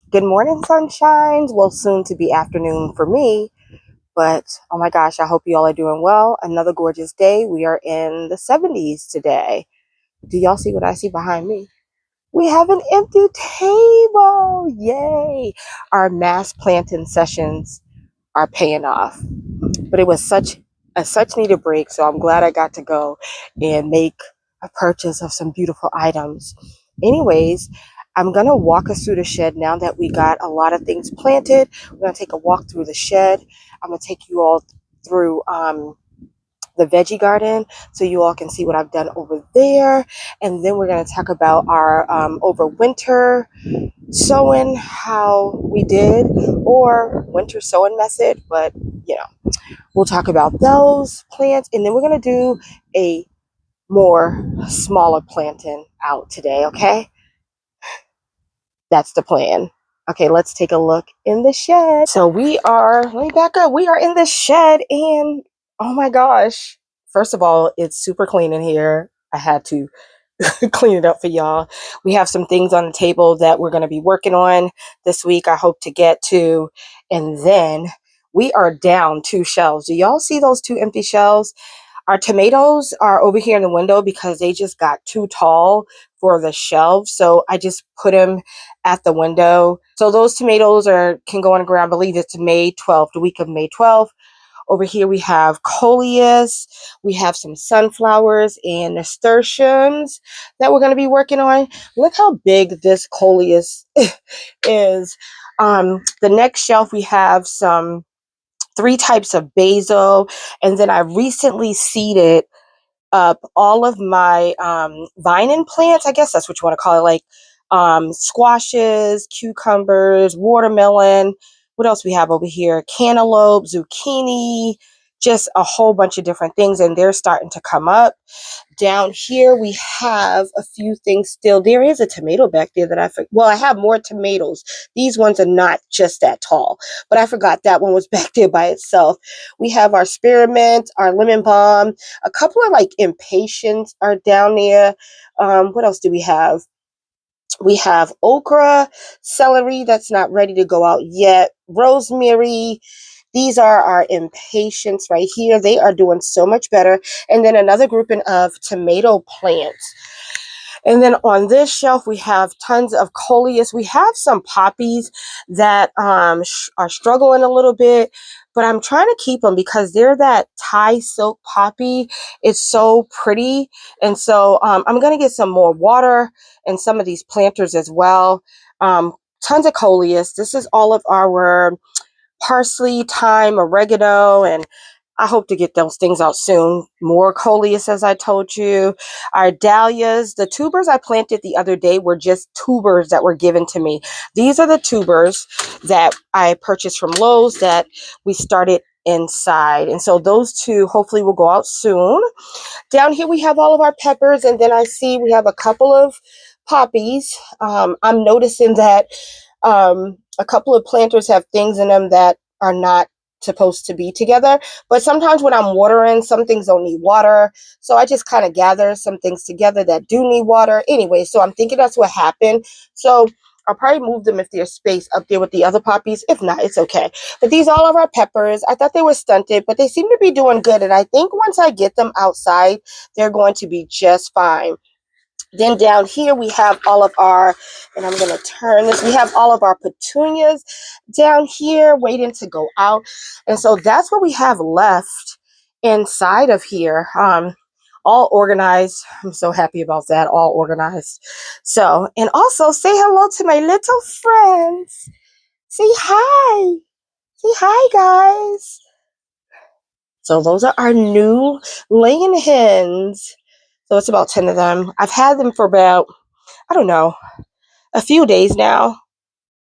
Good morning, sunshines. Well, soon to be afternoon for me, but oh my gosh, I hope you all are doing well. Another gorgeous day. We are in the 70s today. Do y'all see what I see behind me? We have an empty table. Yay! Our mass planting sessions are paying off. But it was such needed break, so I'm glad I got to go and make a purchase of some beautiful items. Anyways, I'm gonna walk us through the shed now that we got a lot of things planted. We're gonna take a walk through the shed. I'm gonna take you all through the veggie garden so you all can see what I've done over there, and then we're going to talk about our over winter sowing, how we did, or winter sowing method. But you know, we'll talk about those plants, and then we're going to do a more smaller planting out today. Okay, that's the plan. Okay, let's take a look in the shed. So let me back up. We are in the shed, and oh my gosh, first of all, it's super clean in here. I had to clean it up for y'all. We have some things on the table that we're going to be working on this week. I hope to get to. And then we are down 2 shelves. Do y'all see those 2 empty shelves? Our tomatoes are over here in the window because they just got too tall for the shelves. So I just put them at the window. So those tomatoes can go on the ground. I believe it's May 12th, the week of May 12th. Over here we have coleus, we have some sunflowers and nasturtiums that we're going to be working on. Look how big this coleus is. The next shelf we have some 3 types of basil, and then I recently seeded up all of my vining plants. I guess that's what you want to call it, like squashes, cucumbers, watermelon. What else we have over here? Cantaloupe, zucchini, just a whole bunch of different things, and they're starting to come up. Down here we have a few things still. There is a tomato back there that I have more tomatoes. These ones are not just that tall, but I forgot that one was back there by itself. We have our spearmint, our lemon balm, a couple of like impatiens are down there. What else do we have? We have okra, celery that's not ready to go out yet, rosemary. These are our impatiens right here. They are doing so much better. And then another grouping of tomato plants. And then on this shelf, we have tons of coleus. We have some poppies that are struggling a little bit, but I'm trying to keep them because they're that Thai silk poppy. It's so pretty. And so I'm going to get some more water and some of these planters as well. Tons of coleus. This is all of our parsley, thyme, oregano, and I hope to get those things out soon. More coleus, as I told you. Our dahlias, the tubers I planted the other day were just tubers that were given to me. These are the tubers that I purchased from Lowe's that we started inside. And so those 2 hopefully will go out soon. Down here we have all of our peppers, and then I see we have a couple of poppies. I'm noticing that a couple of planters have things in them that are not supposed to be together, but sometimes when I'm watering, some things don't need water, so I just kind of gather some things together that do need water anyway. So I'm thinking that's what happened. So I'll probably move them if there's space up there with the other poppies. If not, it's okay. But these all of our peppers, I thought they were stunted, but they seem to be doing good, and I think once I get them outside, they're going to be just fine. Then down here we have all of our, and I'm going to turn this, we have all of our petunias down here waiting to go out. And so that's what we have left inside of here. All organized. I'm so happy about that. All organized. So, and also say hello to my little friends. Say hi. Say hi, guys. So those are our new laying hens. So it's about 10 of them. I've had them for about, I don't know, a few days now.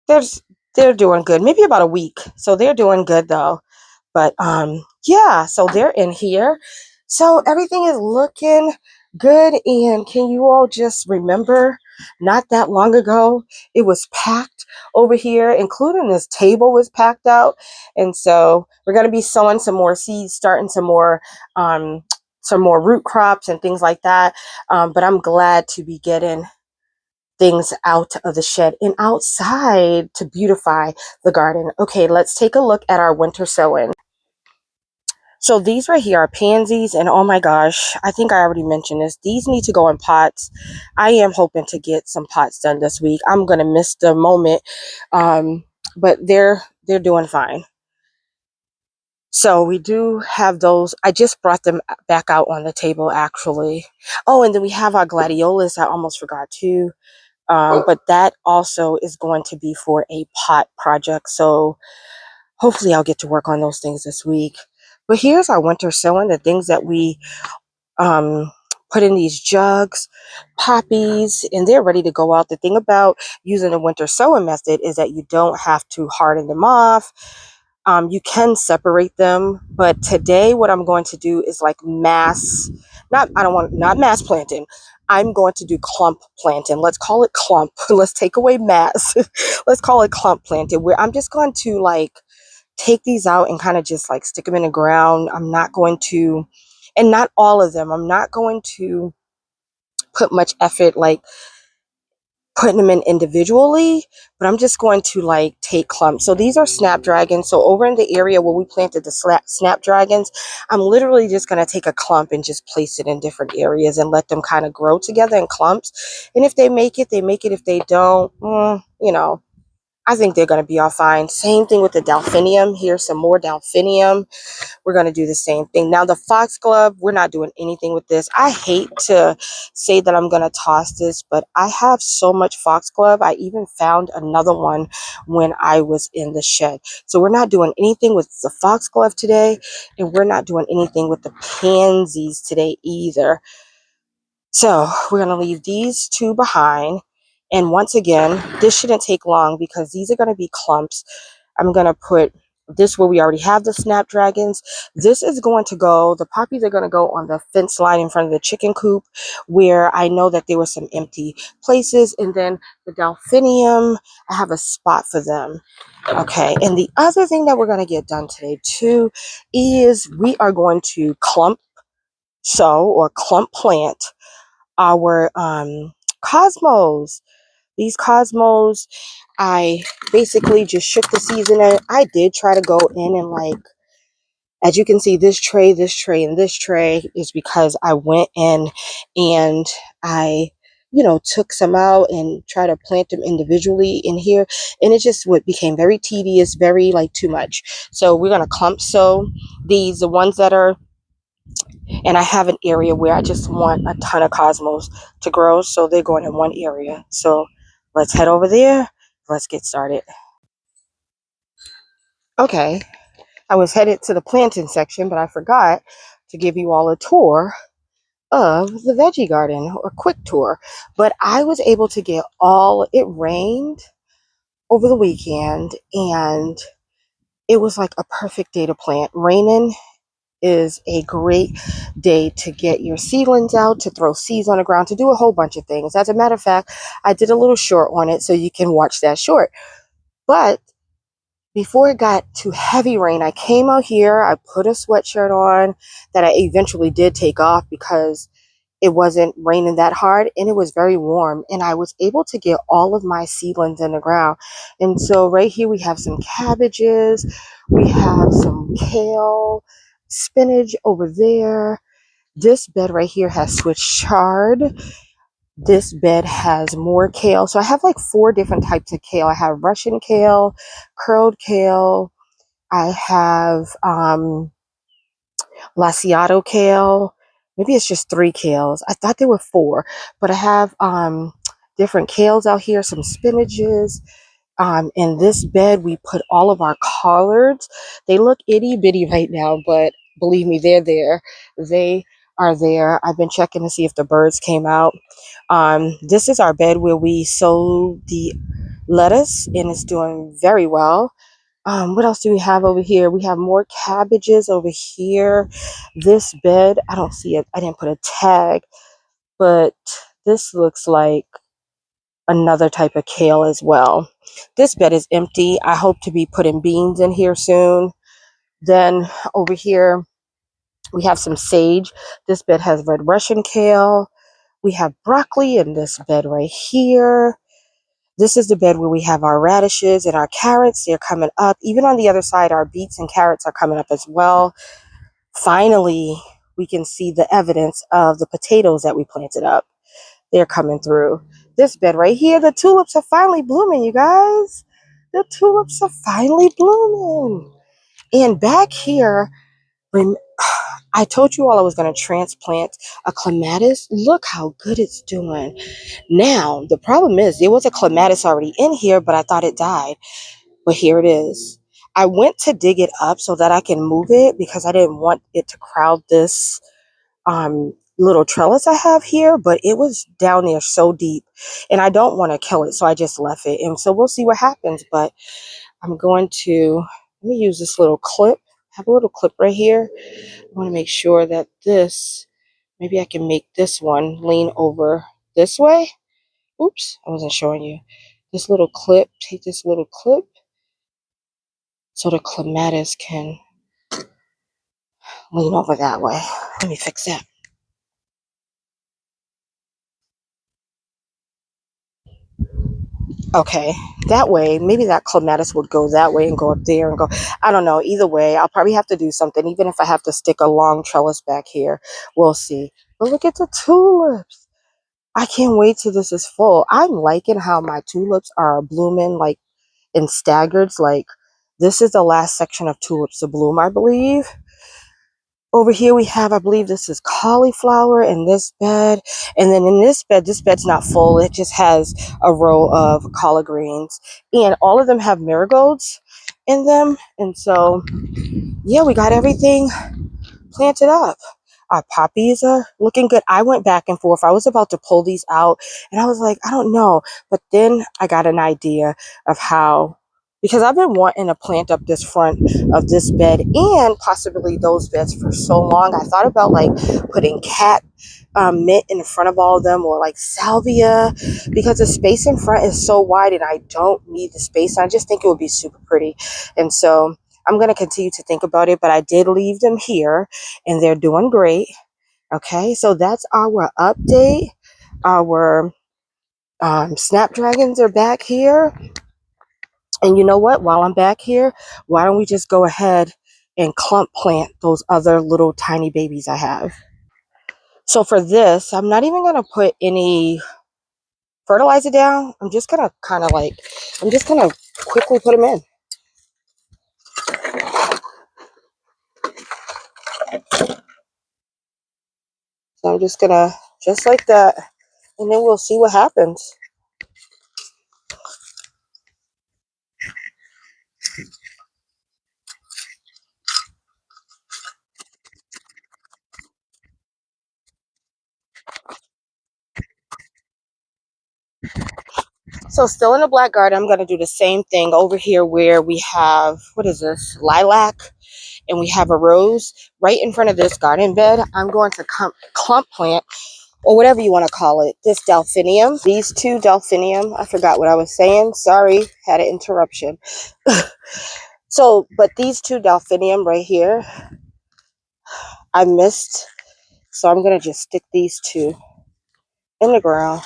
They're doing good. Maybe about a week. So they're doing good though. But yeah, so they're in here. So everything is looking good. And can you all just remember not that long ago it was packed over here, including this table was packed out. And so we're going to be sowing some more seeds, starting some more root crops and things like that. But I'm glad to be getting things out of the shed and outside to beautify the garden. Okay, let's take a look at our winter sowing. So these right here are pansies, and oh my gosh, I think I already mentioned this. These need to go in pots. I am hoping to get some pots done this week. I'm gonna miss the moment, but they're doing fine. So we do have those. I just brought them back out on the table actually. Oh, and then we have our gladiolus. I almost forgot too. But that also is going to be for a pot project. So hopefully I'll get to work on those things this week. But here's our winter sowing, the things that we um, put in these jugs, poppies, and they're ready to go out. The thing about using the winter sowing method is that you don't have to harden them off. You can separate them, but today what I'm going to do is like not mass planting. I'm going to do clump planting. Let's call it clump. Let's take away mass. Let's call it clump planting, where I'm just going to like take these out and kind of just like stick them in the ground. I'm not going to, and not all of them, I'm not going to put much effort like putting them in individually, but I'm just going to like take clumps. So these are snapdragons. So over in the area where we planted the snapdragons, I'm literally just going to take a clump and just place it in different areas and let them kind of grow together in clumps. And if they make it, they make it. If they don't, you know, I think they're going to be all fine. Same thing with the delphinium. Here's some more delphinium. We're going to do the same thing. Now the foxglove, we're not doing anything with this. I hate to say that I'm going to toss this, but I have so much foxglove. I even found another one when I was in the shed. So we're not doing anything with the foxglove today, and we're not doing anything with the pansies today either. So we're going to leave these two behind. And once again, this shouldn't take long because these are going to be clumps. I'm going to put this where we already have the snapdragons. This is going to go, the poppies are going to go on the fence line in front of the chicken coop where I know that there were some empty places. And then the delphinium, I have a spot for them. Okay, and the other thing that we're going to get done today too is we are going to clump or clump plant our cosmos. These cosmos, I basically just shook the seeds in it. I did try to go in and like, as you can see, this tray, and this tray is because I went in and I, you know, took some out and try to plant them individually in here. And it just became very tedious, very like too much. So we're going to clump sow these, the ones that are, and I have an area where I just want a ton of cosmos to grow. So they're going in one area. So let's head over there. Let's get started. Okay, I was headed to the planting section, but I forgot to give you all a tour of the veggie garden, or quick tour. But I was able to get it rained over the weekend, and it was like a perfect day to plant. Raining is a great day to get your seedlings out, to throw seeds on the ground, to do a whole bunch of things. As a matter of fact, I did a little short on it, so you can watch that short. But before it got to heavy rain, I came out here, I put a sweatshirt on that I eventually did take off because it wasn't raining that hard and it was very warm, and I was able to get all of my seedlings in the ground. And so right here we have some cabbages, we have some kale, spinach over there. This bed right here has Swiss chard. This bed has more kale. So I have like 4 different types of kale. I have Russian kale, curled kale, I have Laciato kale. Maybe it's just 3 kales. I thought there were 4, but I have different kales out here, some spinaches. In this bed, we put all of our collards. They look itty bitty right now, but believe me, they're there. They are there. I've been checking to see if the birds came out. This is our bed where we sowed the lettuce, and it's doing very well. What else do we have over here? We have more cabbages over here. This bed, I don't see it. I didn't put a tag, but this looks like another type of kale as well. This bed is empty. I hope to be putting beans in here soon. Then over here, we have some sage. This bed has red Russian kale. We have broccoli in this bed right here. This is the bed where we have our radishes and our carrots. They're coming up. Even on the other side, our beets and carrots are coming up as well. Finally, we can see the evidence of the potatoes that we planted up. They're coming through. This bed right here, the tulips are finally blooming, you guys. The tulips are finally blooming. And back here, I told you all I was going to transplant a clematis. Look how good it's doing. Now, the problem is there was a clematis already in here, but I thought it died. But here it is. I went to dig it up so that I can move it because I didn't want it to crowd this little trellis I have here, but it was down there so deep and I don't want to kill it. So I just left it. And so we'll see what happens, but I'm going to, let me use this little clip. I have a little clip right here. I want to make sure that this, maybe I can make this one lean over this way. Oops, I wasn't showing you. This little clip, take this little clip so the clematis can lean over that way. Let me fix that. Okay, that way, maybe that clematis would go that way and go up there and go. I don't know. Either way, I'll probably have to do something, even if I have to stick a long trellis back here. We'll see. But look at the tulips. I can't wait till this is full. I'm liking how my tulips are blooming like in staggards. Like this is the last section of tulips to bloom, I believe. Over here we have, I believe this is cauliflower in this bed. And then in this bed's not full. It just has a row of collard greens. And all of them have marigolds in them. And so, yeah, we got everything planted up. Our poppies are looking good. I went back and forth. I was about to pull these out and I was like, I don't know. But then I got an idea of how, because I've been wanting to plant up this front of this bed and possibly those beds for so long. I thought about like putting cat mint in the front of all of them or like salvia because the space in front is so wide and I don't need the space. I just think it would be super pretty. And so I'm going to continue to think about it, but I did leave them here and they're doing great. Okay, so that's our update. Our snapdragons are back here. And you know what? While I'm back here, why don't we just go ahead and clump plant those other little tiny babies I have? So for this, I'm not even going to put any fertilizer down. I'm just going to kind of like, I'm just going to quickly put them in. So I'm just going to, just like that, and then we'll see what happens. So still in the black garden, I'm going to do the same thing over here where we have, what is this, lilac, and we have a rose right in front of this garden bed. I'm going to clump plant, or whatever you want to call it, this delphinium. These two delphinium, I forgot what I was saying. Sorry, had an interruption. So, but these two delphinium right here, I missed. So I'm going to just stick these two in the ground.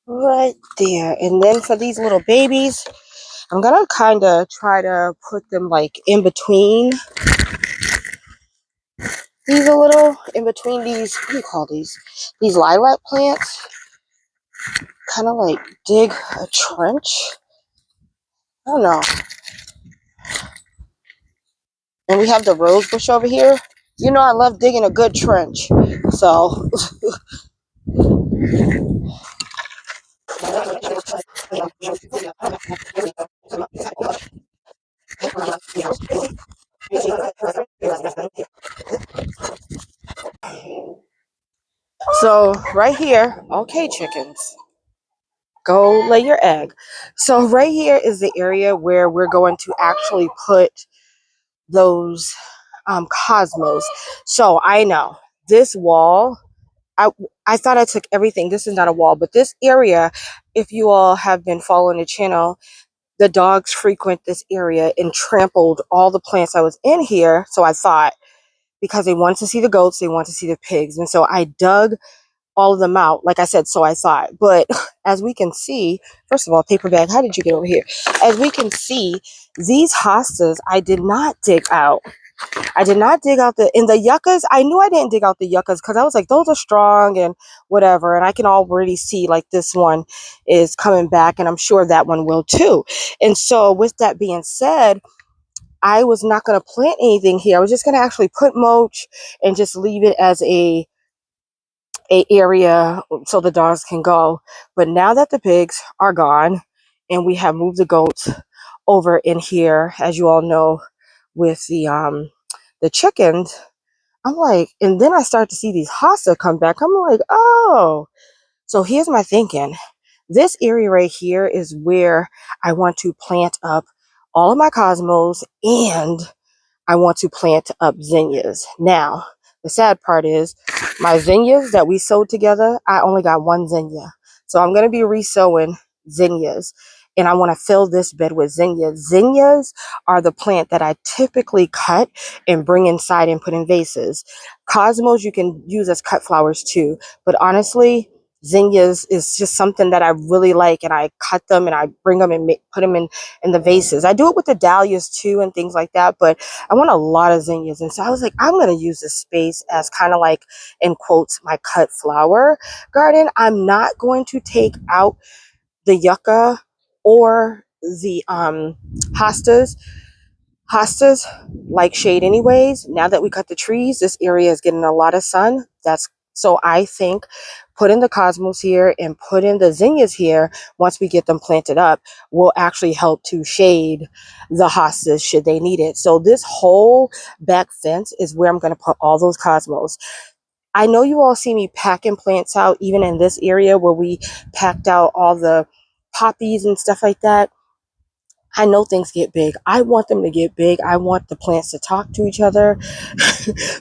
Right there. And then for these little babies, I'm going to kind of try to put them like in between these a little, in between these, what do you call these? These lilac plants. Kind of like dig a trench. I don't know. And we have the rose bush over here. You know I love digging a good trench. So so right here, okay chickens, go lay your egg. So right here is the area where we're going to actually put those cosmos. So I know this wall, I thought I took everything. This is not a wall, but this area, if you all have been following the channel, the dogs frequent this area and trampled all the plants that was in here. So I thought, because they wanted to see the goats, they wanted to see the pigs. And so I dug all of them out, like I said, so I thought. But as we can see, first of all, paper bag, how did you get over here? As we can see, these hostas I did not dig out. I did not dig out in the yuccas. I knew I didn't dig out the yuccas because I was like, those are strong and whatever. And I can already see like this one is coming back, and I'm sure that one will too. And so with that being said, I was not going to plant anything here. I was just going to actually put mulch and just leave it as a area so the dogs can go. But now that the pigs are gone and we have moved the goats over in here, as you all know, with the chickens, I'm like, and then I start to see these hosta come back. I'm like, oh, so here's my thinking. This area right here is where I want to plant up all of my cosmos, and I want to plant up zinnias. Now, the sad part is my zinnias that we sowed together, I only got one zinnia. So I'm going to be resowing zinnias, and I want to fill this bed with zinnias. Zinnias are the plant that I typically cut and bring inside and put in vases. Cosmos you can use as cut flowers too, but honestly, zinnias is just something that I really like, and I cut them and I bring them and put them in the vases. I do it with the dahlias too and things like that, but I want a lot of zinnias. And so I was like, I'm going to use this space as kind of like, in quotes, my cut flower garden. I'm not going to take out the yucca or the hostas. Hostas like shade anyways. Now that we cut the trees, this area is getting a lot of sun. So I think putting the cosmos here and putting the zinnias here, once we get them planted up, will actually help to shade the hostas should they need it. So this whole back fence is where I'm going to put all those cosmos. I know you all see me packing plants out, even in this area where we packed out all the poppies and stuff like that. I know things get big. I want them to get big. I want the plants to talk to each other,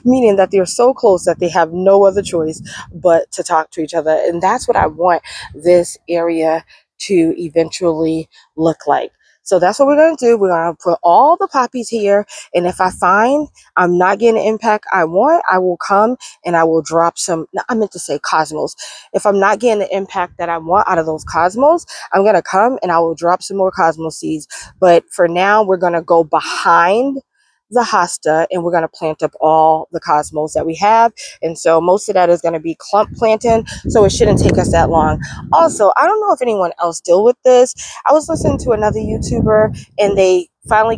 meaning that they're so close that they have no other choice but to talk to each other. And that's what I want this area to eventually look like. So that's what we're going to do. We're going to put all the poppies here. And if I find I'm not getting the impact I want, I will come and I will drop some, no, I meant to say cosmos. If I'm not getting the impact that I want out of those cosmos, I'm going to come and I will drop some more cosmos seeds. But for now, we're going to go behind the hosta and we're going to plant up all the cosmos that we have. And so most of that is going to be clump planting. So it shouldn't take us that long. Also, I don't know if anyone else deal with this. I was listening to another YouTuber and they finally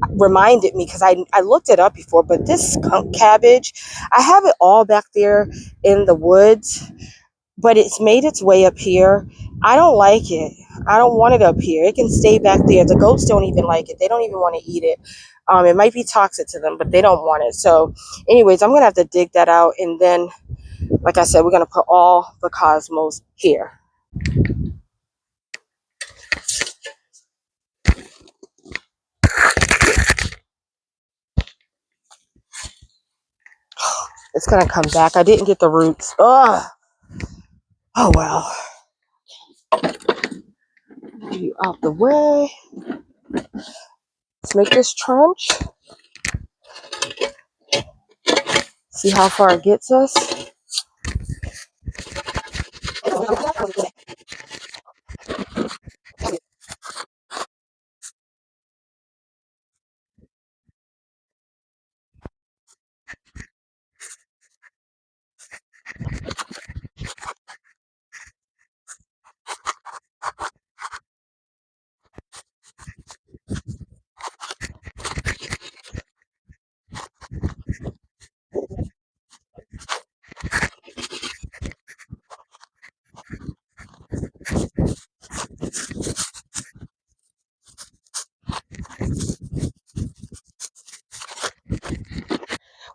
reminded me, because I looked it up before, but this skunk cabbage, I have it all back there in the woods, but it's made its way up here. I don't like it. I don't want it up here. It can stay back there. The goats don't even like it. They don't even want to eat it. It might be toxic to them, but they don't want it. So anyways, I'm going to have to dig that out. And then, like I said, we're going to put all the cosmos here. It's going to come back. I didn't get the roots. Ugh. Oh, well. Get you out the way. Let's make this trench. See how far it gets us.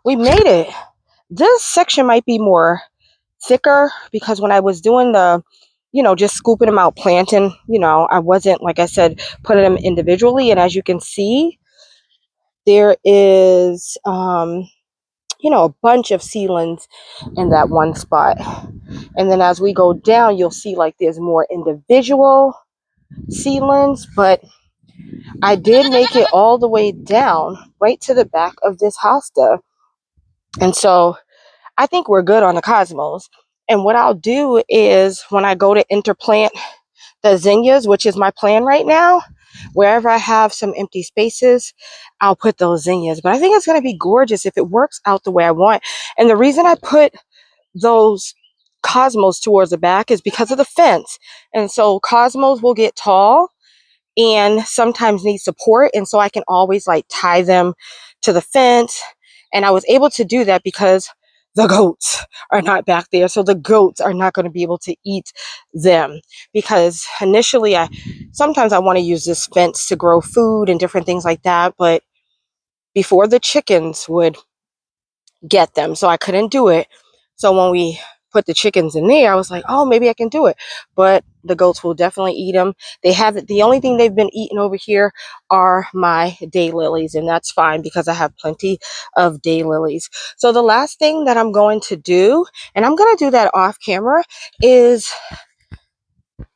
We made it. This section might be more thicker because when I was doing the, just scooping them out, planting, I wasn't, like I said, putting them individually. And as you can see, there is you know, a bunch of seedlings in that one spot. And then as we go down, you'll see like there's more individual seedlings, but I did make it all the way down right to the back of this hosta. And so I think we're good on the cosmos. And what I'll do is when I go to interplant the zinnias, which is my plan right now, wherever I have some empty spaces, I'll put those zinnias. But I think it's going to be gorgeous if it works out the way I want. And the reason I put those cosmos towards the back is because of the fence. And so cosmos will get tall and sometimes need support, and so I can always like tie them to the fence. And I was able to do that because the goats are not back there, so the goats are not going to be able to eat them. Because initially sometimes I want to use this fence to grow food and different things like that, but before the chickens would get them, so I couldn't do it. So when we put the chickens in there, I was like, oh, maybe I can do it. But the goats will definitely eat them. They have the only thing they've been eating over here are my daylilies, and that's fine because I have plenty of daylilies. So the last thing that I'm going to do, and I'm going to do that off camera, is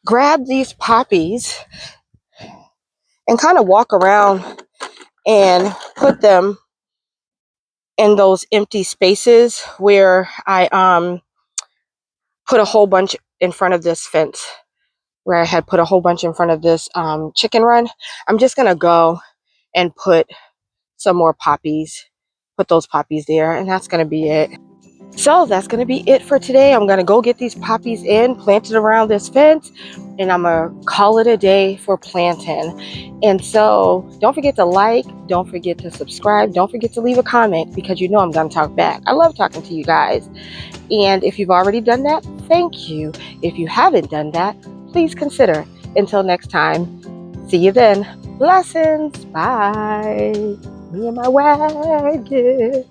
grab these poppies and kind of walk around and put them in those empty spaces where I put a whole bunch in front of this fence, where I had put a whole bunch in front of this chicken run. I'm just gonna go and put some more poppies, put those poppies there, and that's gonna be it. So that's gonna be it for today. I'm gonna go get these poppies in, planted around this fence, and I'm gonna call it a day for planting. And so don't forget to like, don't forget to subscribe, don't forget to leave a comment, because you know I'm gonna talk back. I love talking to you guys. And if you've already done that, thank you. If you haven't done that, please consider. Until next time, see you then. Blessings. Bye. Me and my wagon.